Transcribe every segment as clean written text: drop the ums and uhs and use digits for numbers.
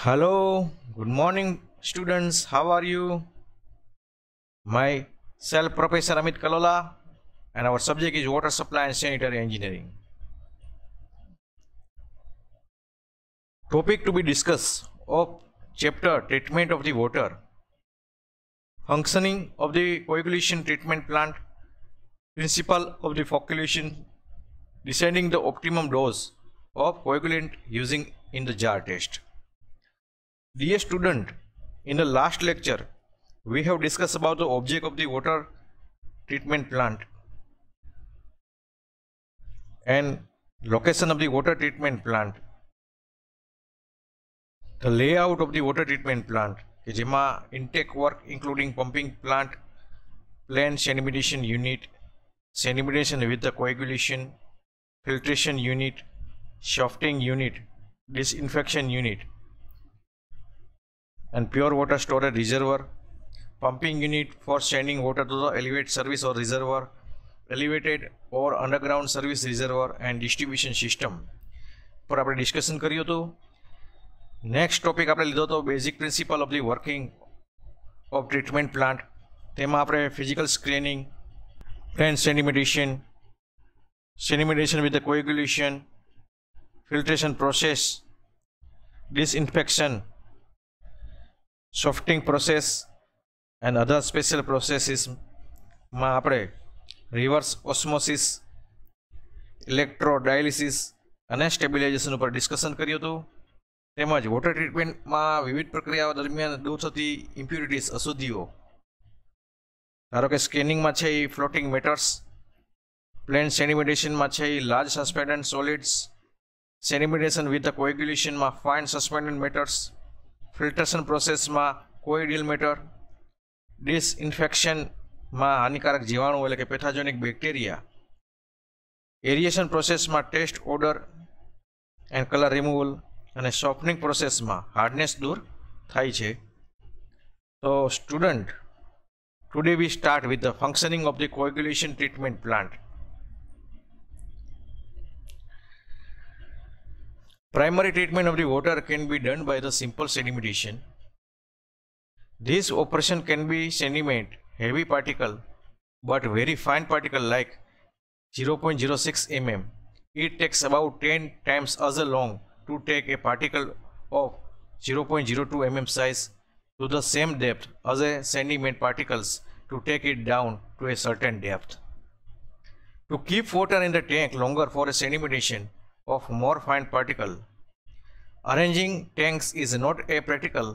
Hello, good morning, students. How are you? Myself, Professor Amit Kalola, and our subject is Water Supply and Sanitary Engineering. Topic to be discussed of chapter Treatment of the Water, Functioning of the Coagulation Treatment Plant, Principle of the Flocculation, Deciding the optimum dose of coagulant using in the jar test. Dear student, in the last lecture, we have discussed about the object of the water treatment plant and location of the water treatment plant, the layout of the water treatment plant, જેમાં intake work including pumping plant, planned sedimentation unit, sedimentation with the coagulation, filtration unit, softening unit, disinfection unit, and pure water storage reservoir, pumping unit for sending water to the elevated service or reservoir, elevated or underground service reservoir, and distribution system પર આપણે discussion કર્યું હતું. Next topic આપણે લીધો હતો basic principle of the working of treatment plant. તેમાં આપણે physical screening, plain sedimentation, sedimentation with the coagulation, filtration process, disinfection, softening process and other special processes માં આપણે રિવર્સ ઓસ્મોસિસ, ઇલેક્ટ્રોડાયાલિસિસ અને સ્ટેબિલાઇઝેશન ઉપર ડિસ્કશન કર્યું હતું. તેમજ વોટર ટ્રીટમેન્ટમાં વિવિધ પ્રક્રિયાઓ દરમિયાન દૂર થતી ઇમ્પ્યુરિટીઝ, અશુદ્ધિઓ, ધારો કે સ્કેનિંગમાં છે એ ફ્લોટિંગ મેટર્સ, પ્લેન સેડિમેન્ટેશનમાં છે એ large suspended solids, sedimentation with the કોએગ્યુલેશનમાં ફાઇન સસ્પેન્ડેડ મેટર્સ, ફિલ્ટ્રેશન પ્રોસેસમાં કોઇડિયલ મેટર, ડિસઇન્ફેક્શનમાં હાનિકારક જીવાણુ એટલે કે પેથોજેનિક બેક્ટેરિયા, એરિએશન પ્રોસેસમાં taste, odour and colour removal, અને સોફ્ટનિંગ પ્રોસેસમાં હાર્ડનેસ દૂર થાય છે. તો student, today we start with the functioning of the coagulation treatment plant. Primary treatment of the water can be done by the simple sedimentation. This operation can be sediment, heavy particle, but very fine particle like 0.06 mm. It takes about 10 times as long to take a particle of 0.02 mm size to the same depth as a sediment particles to take it down to a certain depth. To keep water in the tank longer for a sedimentation of more fine particle, arranging tanks is not a practical,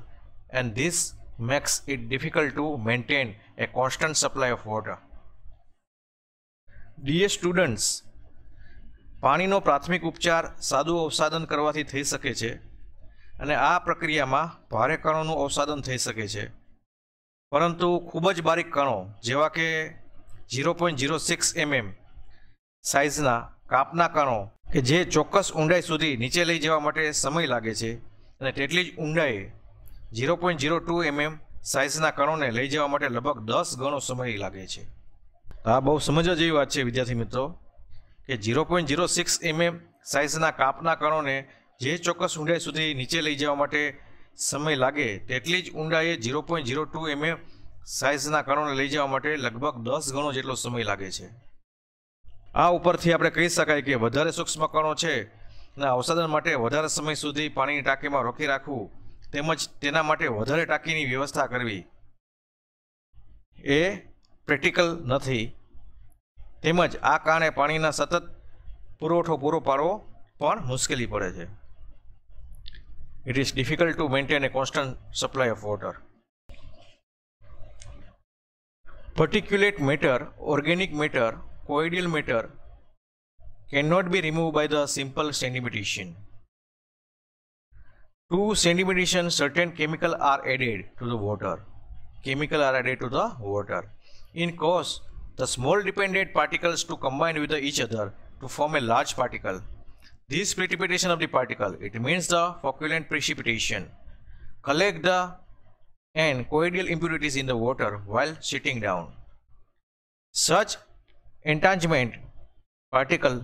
and this makes it difficult to maintain a constant supply of water. Dear students, પાણીનો પ્રાથમિક ઉપચાર સાદું અવસાદન કરવાથી થઈ શકે છે અને આ પ્રક્રિયામાં ભારે કણોનું અવસાદન થઈ શકે છે, પરંતુ ખૂબ જ બારીક કણો જેવા કે 0.06 mm સાઇઝના કાપના કણો કે જે ચોક્કસ ઊંડાઈ સુધી નીચે લઈ જવા માટે સમય લાગે છે અને તેટલી જ ઊંડાઈ 0.02 mm સાઇઝના કણોને લઈ જવા માટે લગભગ 10 ગણો સમય લાગે છે. આ બહુ સમજવા જેવી વાત છે વિદ્યાર્થી મિત્રો કે 0.06 mm સાઇઝના કાપના કણોને જે ચોક્કસ ઊંડાઈ સુધી નીચે લઈ જવા માટે સમય લાગે તેટલી જ ઊંડાઈએ 0.02 mm સાઇઝના કણોને લઈ જવા માટે લગભગ 10 ગણો જેટલો સમય લાગે છે. આ ઉપરથી આપણે કહી શકાય કે વધારે સૂક્ષ્મ કણો છે અને અવસાદન માટે વધારે સમય સુધી પાણીની ટાંકીમાં રોકી રાખવું તેમજ તેના માટે વધારે ટાંકીની વ્યવસ્થા કરવી એ પ્રેક્ટિકલ નથી. તેમજ આ કારણે પાણીના સતત પુરવઠો પૂરો પાડવો પણ મુશ્કેલી પડે છે. It is difficult to maintain a constant supply of water. Particulate matter, organic matter, colloidal matter cannot be removed by the simple sedimentation. To sedimentation, certain chemicals are added to the water. In cause the small dependent particles to combine with each other to form a large particle. This precipitation of the particle, it means the flocculent precipitation, collect the and colloidal impurities in the water while sitting down. Such entanglement particle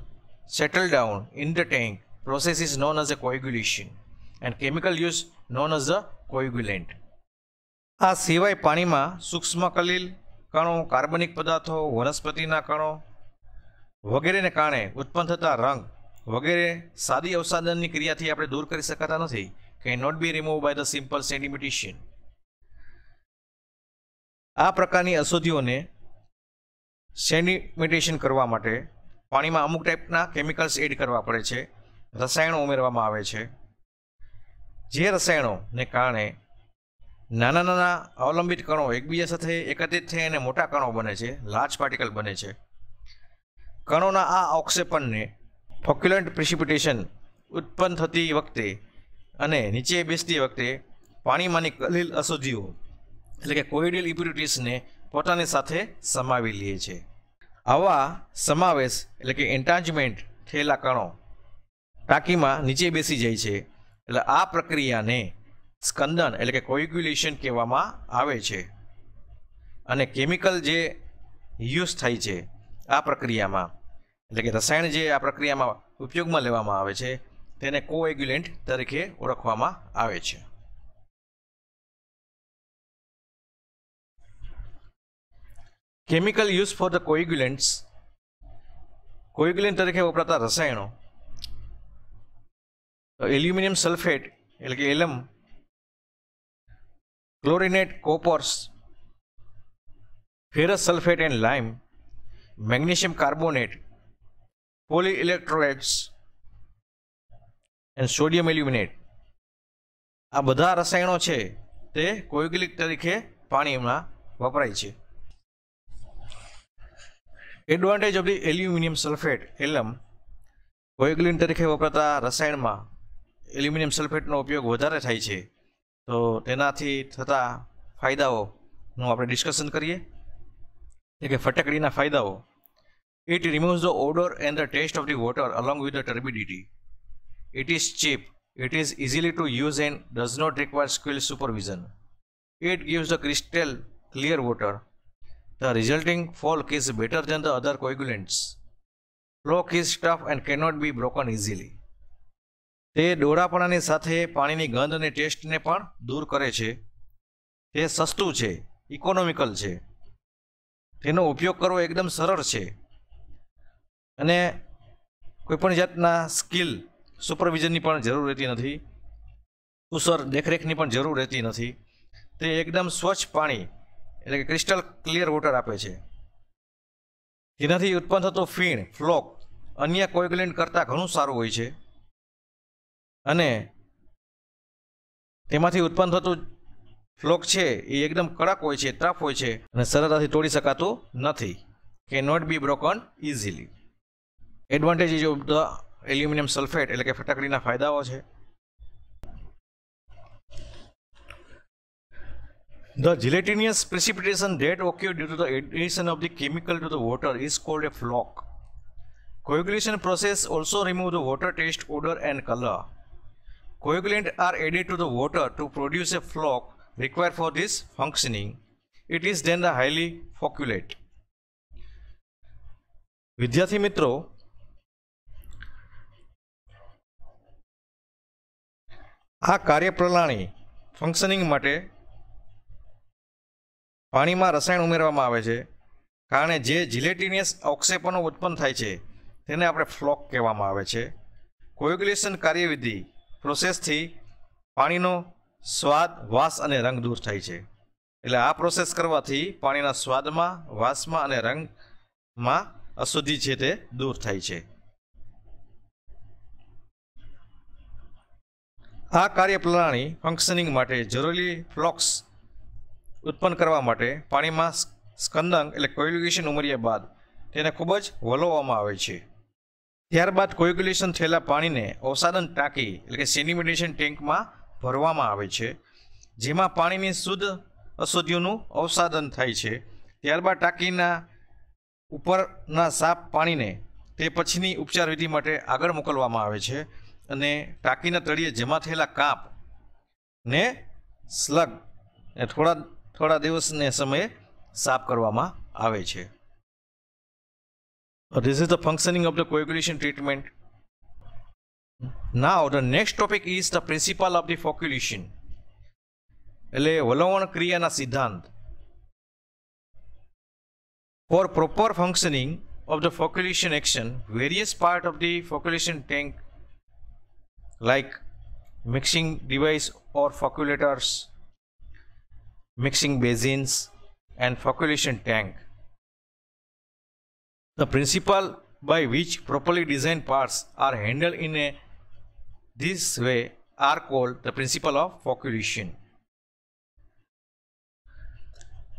settle down in the tank process is known as a coagulation, and chemical use known as the coagulant. આ સિવાય પાણીમાં સૂક્ષ્મ કલીલ કણો, કાર્બનિક પદાર્થો, વનસ્પતિના કણો વગેરેને કારણે ઉત્પન્ન થતા રંગ વગેરે સાદી અવસાદનની ક્રિયાથી આપણે દૂર કરી શકાતા નથી. Can not be remove by the simple sedimentation. આ પ્રકારની અશુદ્ધિઓને સેડિમેન્ટેશન કરવા માટે પાણીમાં અમુક ટાઈપના કેમિકલ્સ એડ કરવા પડે છે, રસાયણો ઉમેરવામાં આવે છે. જે રસાયણોને કારણે નાના નાના અવલંબિત કણો એકબીજા સાથે એકત્રિત થઈ અને મોટા કણો બને છે, લાર્જ પાર્ટિકલ બને છે. કણોના આ અવક્ષેપણને ફોક્યુલન્ટ પ્રિસિપિટેશન ઉત્પન્ન થતી વખતે અને નીચે બેસતી વખતે પાણીમાંની કલીલ અશુદ્ધિઓ એટલે કે કોઇડિયલ ઇમ્પ્યુરિટીઝને પોતાની સાથે સમાવી લે છે. આવા સમાવેશ એટલે કે એન્ટાચમેન્ટ થયેલા કણો ટાંકીમાં નીચે બેસી જાય છે. એટલે આ પ્રક્રિયાને સ્કંદન એટલે કે કોએગ્યુલેશન કહેવામાં આવે છે. અને કેમિકલ જે યુઝ થાય છે આ પ્રક્રિયામાં એટલે કે રસાયણ જે આ પ્રક્રિયામાં ઉપયોગમાં લેવામાં આવે છે તેને કોએગ્યુલેન્ટ તરીકે ઓળખવામાં આવે છે. Chemical use for the coagulants. Coagulant તરીકે વપરાતા રસાયણો એલ્યુમિનિયમ સલ્ફેટ એટલે કે alum, chlorinate copperas, ferrous sulphate and lime, magnesium carbonate, polyelectrolytes and sodium aluminate. આ બધા રસાયણો છે તે કોએગ્યુલેન્ટ તરીકે પાણીમાં વપરાય છે. Advantage of the aluminium sulphate alum. Coagulant તરીકે વપરાતા રસાયણમાં એલ્યુમિનિયમ સલ્ફેટનો ઉપયોગ વધારે થાય છે, તો તેનાથી થતા ફાયદાઓનું આપણે ડિસ્કશન કરીએ. એટલે કે ફટકડીના ફાયદાઓ. It removes the odour and the taste of the water along with the turbidity. It is cheap. It is easily to use and does not require skill supervision. It gives the crystal clear water. The resulting folk is better than the other coagulants. Flock is tough and cannot be broken easily. તે ડોળાપણાની સાથે પાણીની ગંધ અને ટેસ્ટને પણ દૂર કરે છે. તે સસ્તું છે, ઇકોનોમિકલ છે, તેનો ઉપયોગ કરવો એકદમ સરળ છે અને કોઈપણ જાતના સ્કિલ સુપરવિઝનની પણ જરૂર રહેતી નથી, કુશળ દેખરેખની પણ જરૂર રહેતી નથી. તે એકદમ સ્વચ્છ પાણી એટલે કે ક્રિસ્ટલ ક્લિયર વોટર આપે છે. તેનાથી ઉત્પન્ન થતું ફીણ ફ્લોક અન્ય કોએગ્યુલેન્ટ કરતાં ઘણું સારું હોય છે અને તેમાંથી ઉત્પન્ન થતું ફ્લોક છે એ એકદમ કડક હોય છે, ટફ હોય છે અને સરળતાથી તોડી શકાતું નથી. કે not be broken easily. Advantage of the aluminium sulphate એટલે કે ફટાકડીના ફાયદાઓ છે. The gelatinous precipitation that occurs due to the addition of the chemical to the water is called a flock. Coagulation process also remove the water taste, odor and color. Coagulants are added to the water to produce a flock required for this functioning. It is then the highly flocculate. વિદ્યાર્થી મિત્રો, આ કાર્યપ્રણાલી functioning માટે પાણીમાં રસાયણ ઉમેરવામાં આવે છે, કારણે જે જિલેટિનિયસ અવક્ષેપણો ઉત્પન્ન થાય છે તેને આપણે ફ્લોક કહેવામાં આવે છે. કોએગ્યુલેશન કાર્યવિધિ પ્રોસેસથી પાણીનો સ્વાદ, વાસ અને રંગ દૂર થાય છે. એટલે આ પ્રોસેસ કરવાથી પાણીના સ્વાદમાં, વાસમાં અને રંગમાં અશુદ્ધિ છે તે દૂર થાય છે. આ કાર્યપ્રણાલી ફંક્શનિંગ માટે જરૂરી ફ્લોક્સ ઉત્પન્ન કરવા માટે પાણીમાં સ્કંદન એટલે કોએગ્યુલેશન ઉમેર્યા બાદ તેને ખૂબ જ વલોવવામાં આવે છે. ત્યારબાદ કોએગ્યુલેશન થયેલા પાણીને અવસાદન ટાંકી એટલે કે સેડિમેન્ટેશન ટેન્કમાં ભરવામાં આવે છે, જેમાં પાણીની શુદ્ધ અશુદ્ધિઓનું અવસાદન થાય છે. ત્યારબાદ ટાંકીના ઉપરના સાફ પાણીને તે પછીની ઉપચાર વિધિ માટે આગળ મોકલવામાં આવે છે અને ટાંકીના તળિયે જમા થયેલા કાપ ને સ્લગ થોડા દિવસને સમયે સાફ કરવામાં આવે છે. This is the functioning of the coagulation treatment. Now the next topic is the principle of the flocculation. એટલે વલવણ ક્રિયાના સિદ્ધાંત. For proper functioning of the flocculation action, various parts of the flocculation tank like mixing device or flocculators, mixing basins and flocculation tank. The principle by which properly designed parts are handled in this way are called the principle of flocculation.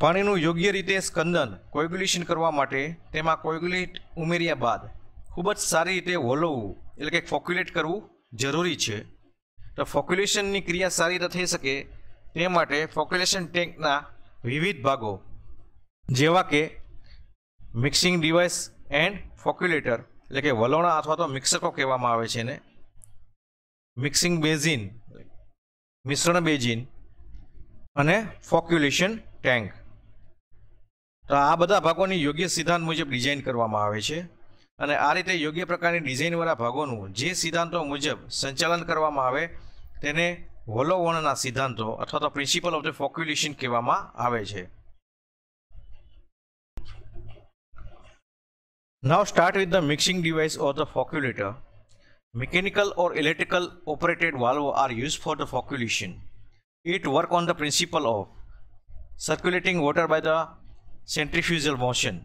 પાણીનું યોગ્ય રીતે સ્કંદન કોએગ્યુલેશન કરવા માટે તેમાં કોએગ્યુલેટ ઉમેર્યા બાદ ખૂબ જ સારી રીતે વલોવવું એટલે કે ફોક્યુલેટ કરવું જરૂરી છે. તો ફોક્યુલેશનની ક્રિયા સારી રીતે થઈ શકે તે માટે ફોક્યુલેશન ટેન્કના વિવિધ ભાગો જેવા કે મિક્સિંગ ડિવાઇસ એન્ડ ફોક્યુલેટર એટલે કે વલોણા અથવા તો મિક્સકો કહેવામાં આવે છે ને, મિક્સિંગ બેઝિન મિશ્રણ બેઝિન અને ફોક્યુલેશન ટેન્ક. તો આ બધા ભાગોની યોગ્ય સિદ્ધાંત મુજબ ડિઝાઇન કરવામાં આવે છે અને આ રીતે યોગ્ય પ્રકારની ડિઝાઇનવાળા ભાગોનું જે સિદ્ધાંતો મુજબ સંચાલન કરવામાં આવે તેને વલોવણના સિદ્ધાંતો અથવા તો પ્રિન્સિપલ ઓફ ધ ફોક્યુલેશન કહેવામાં આવે છે. Now start with the mixing device or the flocculator. Mechanical or electrical operated valve are used for the flocculation. It works on the principle of circulating water by the centrifugal motion.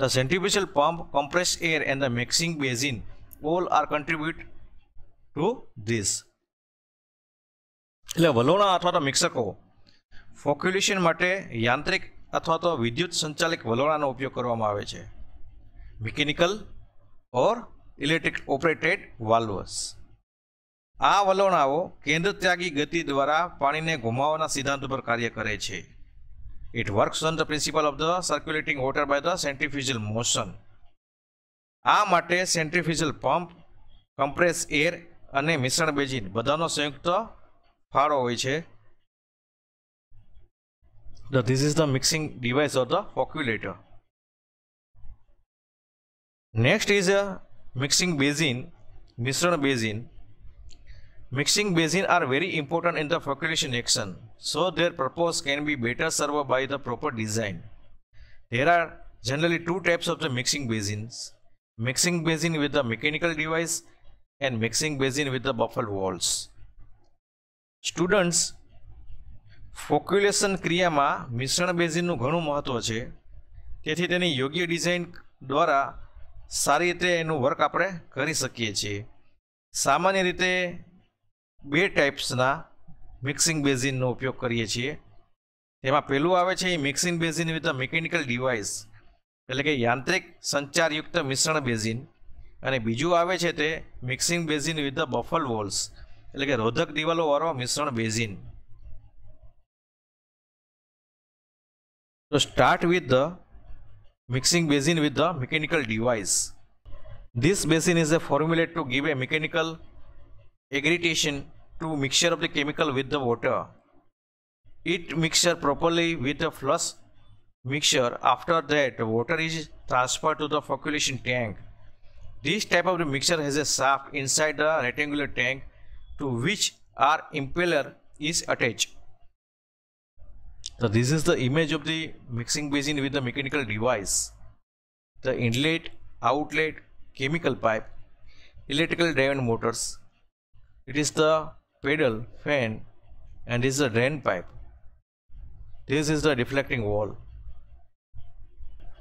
The centrifugal pump, compressed air and the mixing basin all are contribute to this. એટલે વલોણા અથવા તો મિક્સકો ફોક્યુલેશન માટે યાંત્રિક અથવા તો વિદ્યુત સંચાલિત વલોણાનો ઉપયોગ કરવામાં આવે છે. મિકેનિકલ ઓર ઇલેક્ટ્રિક ઓપરેટેડ વાલ્વ્સ. આ વલોણાઓ કેન્દ્રત્યાગી ગતિ દ્વારા પાણીને ઘુમાવવાના સિદ્ધાંત પર કાર્ય કરે છે. It works on the principle of the circulating water by the centrifugal motion. આ માટે સેન્ટ્રીફ્યુગલ પંપ, કમ્પ્રેસ એર અને મિશ્રણ બેઝિન બધાનો સંયુક્ત ફાળો હોય છે. This is the mixing device of the flocculator. Next is a mixing basin, મિશ્રણ basin. Mixing basins are very important in the flocculation action, so their purpose can be better served by the proper design. There are generally two types of the mixing basins: mixing basin with the mechanical device and mixing basin with the baffled walls. Students, flocculation ક્રિયામાં મિશ્રણ બેઝિનનું ઘણું મહત્વ છે, તેથી તેની યોગ્ય design દ્વારા સારી રીતે એનું વર્ક આપણે કરી શકીએ છીએ. સામાન્ય રીતે બે ટાઈપ્સના મિક્સિંગ બેઝિનનો ઉપયોગ કરીએ છીએ. તેમાં પહેલું આવે છે mixing basin with the mechanical device એટલે કે યાંત્રિક સંચારયુક્ત મિશ્રણ બેઝિન, અને બીજું આવે છે તે mixing basin with the baffle walls એટલે કે રોધક દિવાલોવાળો મિશ્રણ બેઝિન. તો start with the mixing basin with the mechanical device. This basin is a formulated to give a mechanical aggregation to mixture of the chemical with the water. It mixture properly with the flush mixture. After that, the water is transferred to the flocculation tank. This type of the mixture has a shaft inside the rectangular tank to which our impeller is attached. So this is the image of the mixing basin with the mechanical device. The inlet, outlet, chemical pipe, electrical driven motors. It is the pedal, fan, and this is the drain pipe. This is the deflecting valve,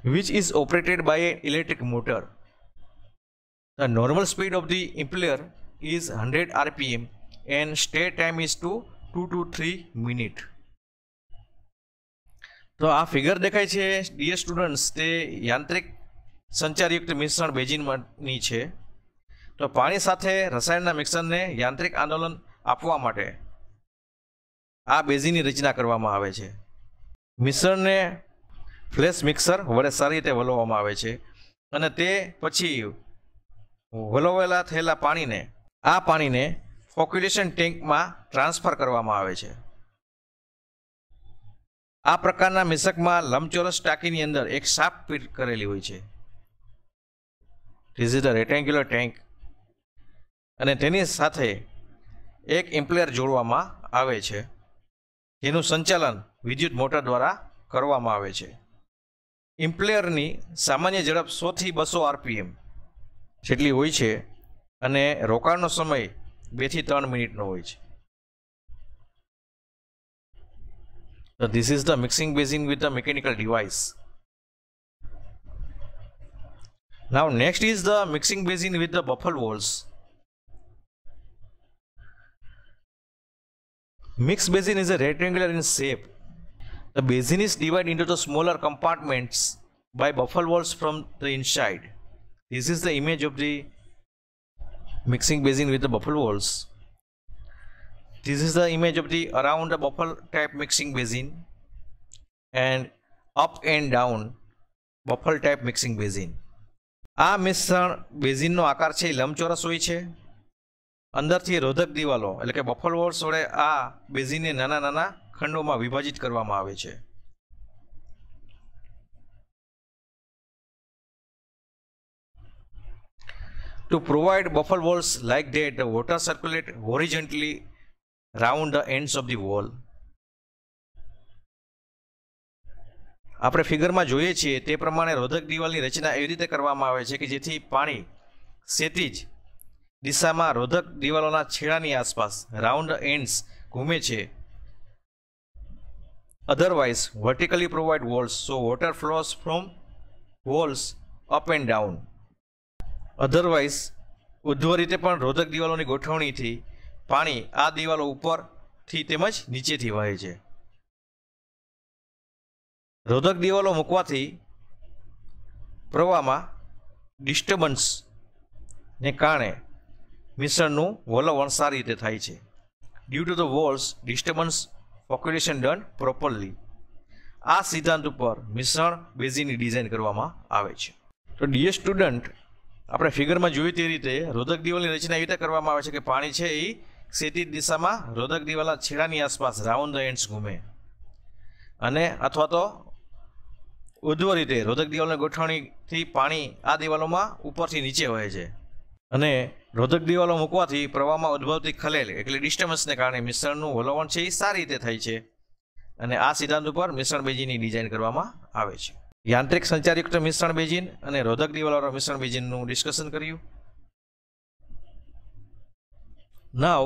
which is operated by an electric motor. The normal speed of the impeller is 100 rpm and stay time is 2 to 3 minutes. તો આ figure દેખાય છે dear students, તે યાંત્રિક સંચારયુક્ત મિશ્રણ બેઝિનની છે. તો પાણી સાથે રસાયણના મિશ્રણને યાંત્રિક આંદોલન આપવા માટે આ બેઝિનની રચના કરવામાં આવે છે. મિશ્રણને ફ્લેશ મિક્સર વડે સારી રીતે વલોવવામાં આવે છે અને તે પછી વલોવેલા થયેલા પાણીને ફોક્યુલેશન ટેન્કમાં ટ્રાન્સફર કરવામાં આવે છે. આ પ્રકારના મિશ્રકમાં લંબચોરસ ટાંકીની અંદર એક શાફ્ટ ફિટ કરેલી હોય છે. This is the rectangular tank અને તેની સાથે એક ઇમ્પ્લેર જોડવામાં આવે છે. જેનું સંચાલન વિદ્યુત મોટર દ્વારા કરવામાં આવે છે. ઇમ્પ્લેયરની સામાન્ય ઝડપ 100 થી 200 RPM જેટલી હોય છે અને રોકાણનો સમય 2 થી 3 મિનિટનો હોય છે. So this is the mixing basin with the mechanical device. Now next is the mixing basin with the buffle walls. Mixed basin is a rectangular in shape. The basin is divided into the smaller compartments by buffle walls from the inside. This is the image of the mixing basin with the buffle walls. This is the image of the around the buffle type mixing basin and up and down buffle type mixing basin. આ મિશ્રણ બેઝિનનો આકાર છે લંબચોરસ હોય છે. અંદરથી રોધક દિવાલો એટલે કે બફલ વોલ્સ વડે આ બેઝિનને નાના નાના ખંડોમાં વિભાજિત કરવામાં આવે છે. To provide buffle walls like that, the water circulate horizontally round the ends of the wall. આપણે ફિગરમાં જોઈએ છીએ તે પ્રમાણે રોધક દિવાલની રચના એવી રીતે કરવામાં આવે છે કે જેથી પાણી ક્ષિતિજ દિશામાં રોધક દિવાલોના છેડાની આસપાસ રાઉન્ડ એન્ડ્સ ઘૂમે છે. Otherwise vertically provide walls so water flows from walls up and down. Otherwise ઉધ્વ રીતે પણ રોધક દિવાલોની ગોઠવણીથી પાણી આ દિવાલો ઉપરથી તેમજ નીચેથી વહે છે. રોધક દિવાલો મૂકવાથી પ્રવાહમાં ડિસ્ટર્બન્સને કારણે મિશ્રણનું વલવણ સારી રીતે થાય છે. Due to the walls disturbance flocculation done properly. આ સિદ્ધાંત ઉપર મિશ્રણ બેઝિનની ડિઝાઇન કરવામાં આવે છે. તો ડિયર સ્ટુડન્ટ, આપણે ફિગરમાં જોયું તે રીતે રોધક દિવાલની રચના એવી રીતે કરવામાં આવે છે કે પાણી છે એ ક્ષિતિજ દિશામાં રોધક દિવાલના છેડાની આસપાસ રાઉન્ડ ધ એન્ડ્સ ઘૂમે અને અથવા તો ઉધ્વ રીતે રોધક દિવાલની ગોઠવણીથી પાણી આ દિવાલોમાં ઉપરથી નીચે વહે છે અને રોધક દિવાલો મૂકવાથી પ્રવાહમાં ઉદ્ભવતી ખલેલ એટલે ડિસ્ટર્બન્સને કારણે મિશ્રણનું વલવણ છે એ સારી રીતે થાય છે અને આ સિદ્ધાંત ઉપર મિશ્રણ બેઝિનની ડિઝાઇન કરવામાં આવે છે. યાંત્રિક સંચારયુક્ત મિશ્રણ બેઝિન અને રોધક દિવાલવાળા મિશ્રણ બેઝિનનું ડિસ્કશન કર્યું. Now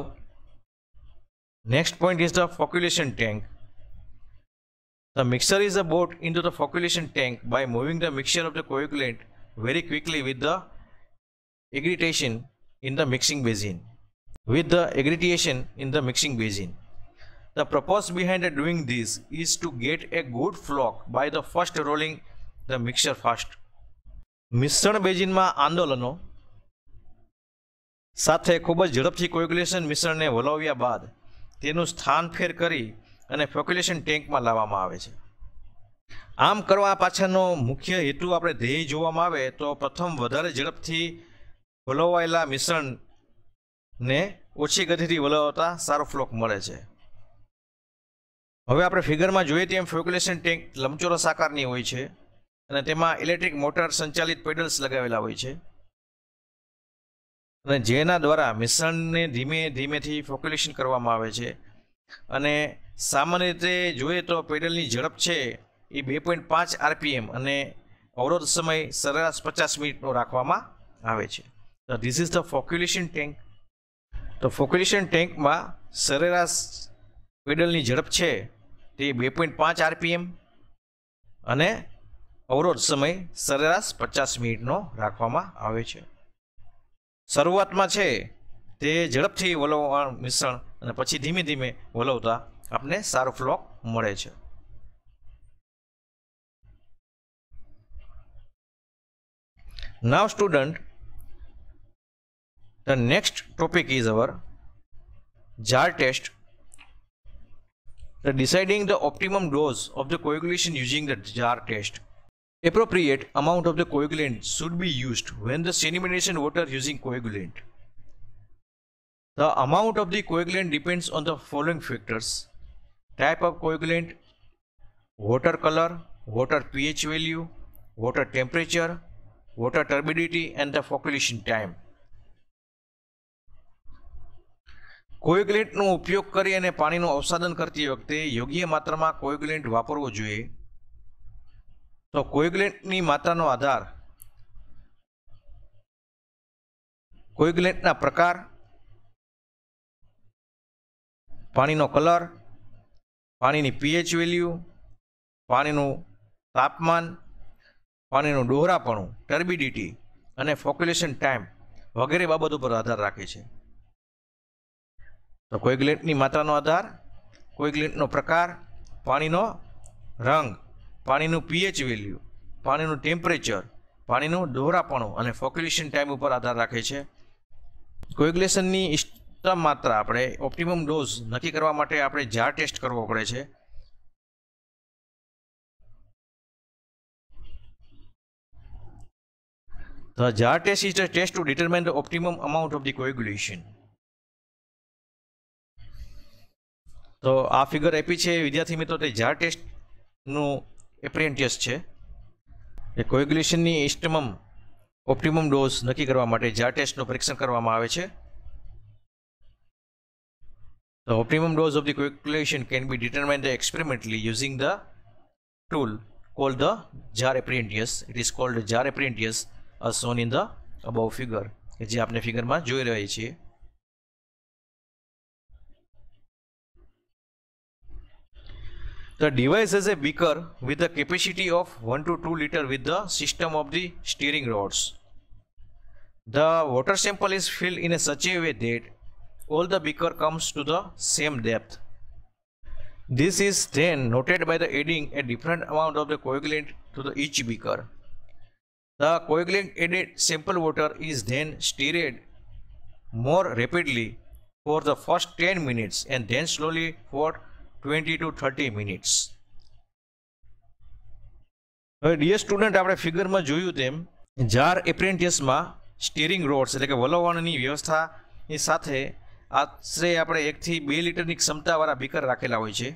next point is the flocculation tank. The mixer is brought into the flocculation tank by moving the mixture of the coagulant very quickly with the agitation in the mixing basin. The purpose behind doing this is to get a good flock by the first rolling the mixture fast. મિશ્રણ બેઝિનમાં આંદોલનો સાથે ખૂબ જ ઝડપથી કોગ્યુલેશન મિશ્રણને વલોવ્યા બાદ તેનું સ્થાન ફેર કરી અને ફ્લોક્યુલેશન ટેન્કમાં લાવવામાં આવે છે. આમ કરવા પાછળનો મુખ્ય હેતુ આપણે ધ્યેય જોવામાં આવે તો પ્રથમ વધારે ઝડપથી વલોવાયેલા મિશ્રણને ઓછી ગતિથી વલોવતા સારો ફ્લોક મળે છે. હવે આપણે ફિગરમાં જોઈએ તેમ ફ્લોક્યુલેશન ટેન્ક લંબચોરસ આકારની હોય છે અને તેમાં ઇલેક્ટ્રિક મોટર સંચાલિત પેડલ્સ લગાવેલા હોય છે અને જેના દ્વારા મિશ્રણને ધીમે ધીમેથી ફ્લોક્યુલેશન કરવામાં આવે છે અને સામાન્ય રીતે જોઈએ તો પેડલની ઝડપ છે એ 2.5 RPM અને અવરોધ સમય સરેરાશ 50 મિનિટનો રાખવામાં આવે છે. તો ધીસ ઇઝ ધ ફ્લોક્યુલેશન ટેન્ક. તો ફ્લોક્યુલેશન ટેન્કમાં સરેરાશ પેડલની ઝડપ છે તે 2.5 RPM અને અવરોધ સમય સરેરાશ 50 મિનિટનો રાખવામાં આવે છે. શરૂઆતમાં છે તે ઝડપથી વલોવવાનું મિશ્રણ અને પછી ધીમે ધીમે વલોવતા આપને સારો ફ્લોક મળે છે. Now student, the next topic is our jar test. The deciding the optimum dose of the coagulation using the jar test. Appropriate amount of the coagulant should be used when the sedimentation water using coagulant. The amount of the coagulant depends on the following factors: type of coagulant, water color, water pH value, water temperature, water turbidity and the flocculation time. કોએગ્યુલેન્ટનો ઉપયોગ કરી અને પાણીનું અવસાદન કરતી વખતે યોગ્ય માત્રામાં કોએગ્યુલેન્ટ વાપરવો જોઈએ. તો કોએગ્યુલેન્ટની માત્રાનો આધાર કોએગ્યુલેન્ટના પ્રકાર, પાણીનો કલર, પાણીની પીએચ વેલ્યુ, પાણીનું તાપમાન, પાણીનું ડોહરાપણું ટર્બિડિટી અને ફોક્યુલેશન ટાઈમ વગેરે બાબતો પર આધાર રાખે છે. તો કોએગ્યુલેન્ટની માત્રાનો આધાર, કોએગ્યુલેન્ટનો પ્રકાર, પાણીનો રંગ, પાણીનું પીએચ વેલ્યુ, પાણીનું ટેમ્પરેચર, પાણીનું ડોહરાપણું અને ફોક્યુલેશન ટાઈમ ઉપર આધાર રાખે છે. કોએગ્યુલેશનની ઇષ્ટતમ માત્રા આપણે ઓપ્ટિમમ ડોઝ નક્કી કરવા માટે આપણે જાર ટેસ્ટ કરવો પડે છે. The jar test is a test to determine the optimum amount of the coagulation. તો આ ફિગર આપી છે વિદ્યાર્થી મિત્રો, તે જાર ટેસ્ટનું એપ્રેન્ટિસ છે. એ કોએગ્યુલેશનની ઇષ્ટતમ ઓપ્ટિમમ ડોઝ નક્કી કરવા માટે જાર ટેસ્ટનું પરીક્ષણ કરવામાં આવે છે. The optimum dose of the coagulation can be determined experimentally using the tool called the jar apprentice. It is called the jar apprentice as shown in the above figure, કે જે આપણે ફિગરમાં જોઈ રહ્યા છીએ. The device has a beaker with a capacity of 1 to 2 liter with the system of the steering rods. The water sample is filled in a such a way that all the beaker comes to the same depth. This is then noted by the adding a different amount of the coagulant to the each beaker. The coagulant added sample water is then stirred more rapidly for the first 10 minutes and then slowly for 20 to 30 minutes. હવે dear student, આપણે ફિગરમાં જોયું તેમ jar એપ્રેન્ટિસમાં steering rods એટલે કે વલોવણની વ્યવસ્થાની સાથે આશરે આપણે 1 થી 2 લીટરની ક્ષમતાવાળા બીકર રાખેલા હોય છે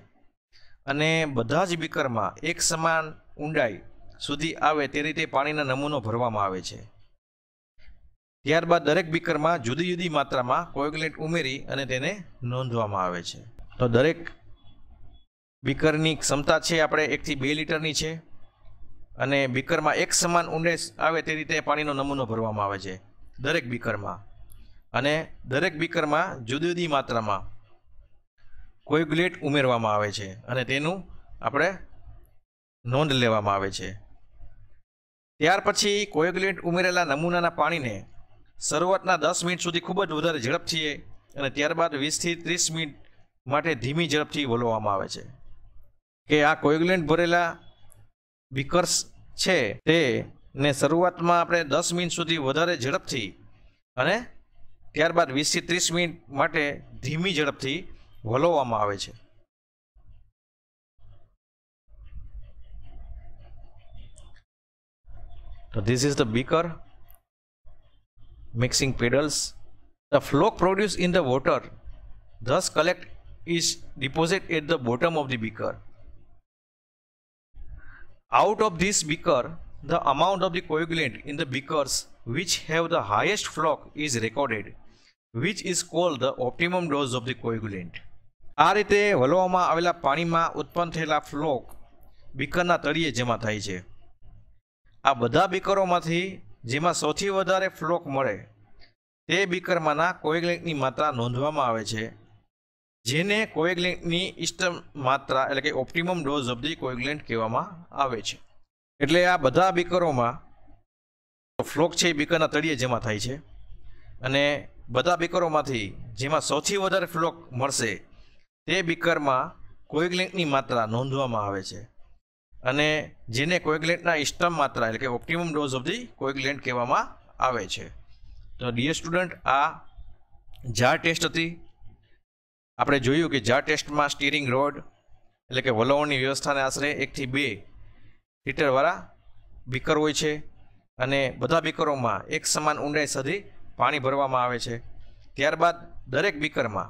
અને બધા જ બીકરમાં એક સમાન ઊંડાઈ સુધી આવે તે રીતે પાણીના નમૂનો ભરવામાં આવે છે. ત્યારબાદ દરેક બીકરમાં જુદી જુદી માત્રામાં કોએગ્યુલેન્ટ ઉમેરી અને તેને નોંધવામાં આવે છે. તો દરેક બીકરની ક્ષમતા છે આપણે 1 થી 2 લીટરની છે અને બીકરમાં એક સમાન ઊંડાઈ આવે તે રીતે પાણીનો નમૂનો ભરવામાં આવે છે દરેક બીકરમાં, અને દરેક બીકરમાં જુદી જુદી માત્રામાં કોએગ્યુલેટ ઉમેરવામાં આવે છે અને તેનું આપણે નોંધ લેવામાં આવે છે. ત્યાર પછી કોએગ્યુલેટ ઉમેરેલા નમૂનાના પાણીને શરૂઆતના 10 મિનિટ સુધી ખૂબ જ વધારે ઝડપથી અને ત્યારબાદ 20 થી 30 મિનિટ માટે ધીમી ઝડપથી વલોવવામાં આવે છે. કે આ કોએગ્યુલેન્ટ ભરેલા બીકર્સ છે તેને શરૂઆતમાં આપણે 10 મિનિટ સુધી વધારે ઝડપથી અને ત્યારબાદ 20 થી 30 મિનિટ માટે ધીમી ઝડપથી વલોવવામાં આવે છે. So this is the beaker mixing pedals. The flock produced in the water thus collect is deposited at the bottom of the beaker. Out of this beaker, the amount of the coagulant in the beakers which have the highest flock is recorded, which is called the optimum dose of the coagulant. આ રીતે વલોવામાં આવેલા પાણીમાં ઉત્પન્ન થયેલા flock બીકરના તળિયે જમા થાય છે. આ બધા બીકરોમાંથી જેમાં સૌથી વધારે ફ્લોક મળે તે બીકરમાંના કોએગ્યુલેન્ટની માત્રા નોંધવામાં આવે છે, જેને કોએગ્યુલેન્ટની ઇષ્ટતમ માત્રા એટલે કે optimum dose of the coagulant કહેવામાં આવે છે. એટલે આ બધા બીકરોમાં ફ્લોક છે એ બીકરના તળિયે જમા થાય છે અને બધા બીકરોમાંથી જેમાં સૌથી વધારે ફ્લોક મળશે તે બીકરમાં કોએગ્યુલેન્ટની માત્રા નોંધવામાં આવે છે અને જેને કોએગ્યુલેન્ટના ઇષ્ટતમ માત્રા એટલે કે optimum dose of the coagulant કહેવામાં આવે છે. તો ડિયર સ્ટુડન્ટ, આ જાર ટેસ્ટ હતી. આપણે જોયું કે જાર ટેસ્ટમાં સ્ટીરિંગ રોડ એટલે કે વલોવણની વ્યવસ્થાને આશરે 1 થી 2 લીટરવાળા બીકર હોય છે અને બધા બીકરોમાં એક સમાન ઊંડાઈ સુધી પાણી ભરવામાં આવે છે. ત્યારબાદ દરેક બીકરમાં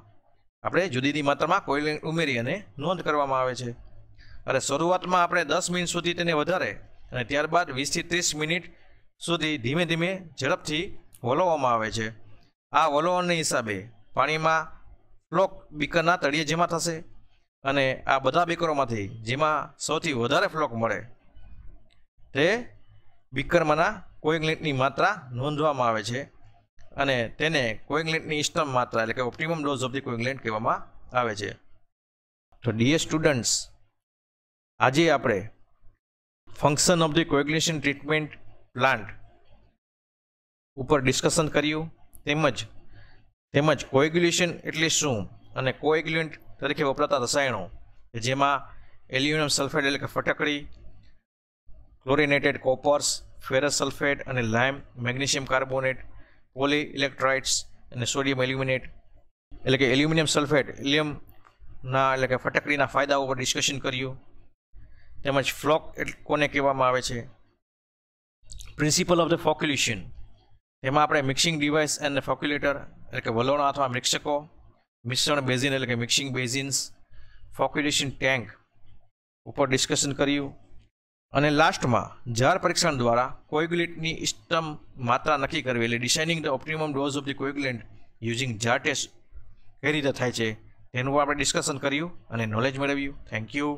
આપણે જુદી જુદી માત્રામાં કોએગ્યુલેન્ટ ઉમેરી અને નોંધ કરવામાં આવે છે. અને શરૂઆતમાં આપણે 10 મિનિટ સુધી તેને વધારે અને ત્યારબાદ 20 થી 30 મિનિટ સુધી ધીમે ધીમે ઝડપથી વલોવવામાં આવે છે. આ વલોવણના હિસાબે પાણીમાં ફ્લોક બીકરના તળિયે જમા થશે અને આ બધા બીકરોમાંથી જેમાં સૌથી વધારે ફ્લોક મળે તે બીકરમાંના કોએગ્યુલેન્ટની માત્રા નોંધવામાં આવે છે અને તેને કોએગ્યુલેન્ટની ઇષ્ટતમ માત્રા એટલે કે optimum dose of the coagulant કહેવામાં આવે છે. તો ડીયર સ્ટુડન્ટ્સ, આજે આપણે function of the coagulation treatment plant ઉપર ડિસ્કશન કર્યું, તેમજ કોએગ્યુલેશન એટલે શું અને કોએગ્યુલેન્ટ તરીકે વપરાતા રસાયણો જેમાં એલ્યુમિનિયમ સલ્ફેટ એટલે કે ફટકડી, ક્લોરિનેટેડ કોપર્સ, ફેરસ સલ્ફેટ અને લાઇમ, મેગ્નેશિયમ કાર્બોનેટ, પોલી ઇલેક્ટ્રાઇટ્સ અને સોડિયમ એલ્યુમિનેટ એટલે કે એલ્યુમિનિયમ સલ્ફેટ, એલિયમના એટલે કે ફટકડીના ફાયદાઓ પર ડિસ્કશન કર્યું. તેમજ ફ્લોક કોને કહેવામાં આવે છે, પ્રિન્સિપલ ઓફ ધ ફોક્યુલેશન, તેમાં આપણે મિક્સિંગ ડિવાઇસ એન્ડ ફોક્યુલેટર એટલે કે વલોણા અથવા મિક્ષકો, મિશ્રણ બેઝિન એટલે કે મિક્સિંગ બેઝિન્સ, ફોક્યુલેશન ટેન્ક ઉપર ડિસ્કશન કર્યું અને લાસ્ટમાં જાર પરીક્ષણ દ્વારા કોએગ્યુલેન્ટની ઇષ્ટતમ માત્રા નક્કી કરવી એટલે deciding the optimum dose of the coagulant using jar test કઈ રીતે થાય છે તેનું આપણે ડિસ્કશન કર્યું અને નોલેજ મેળવ્યું. Thank you.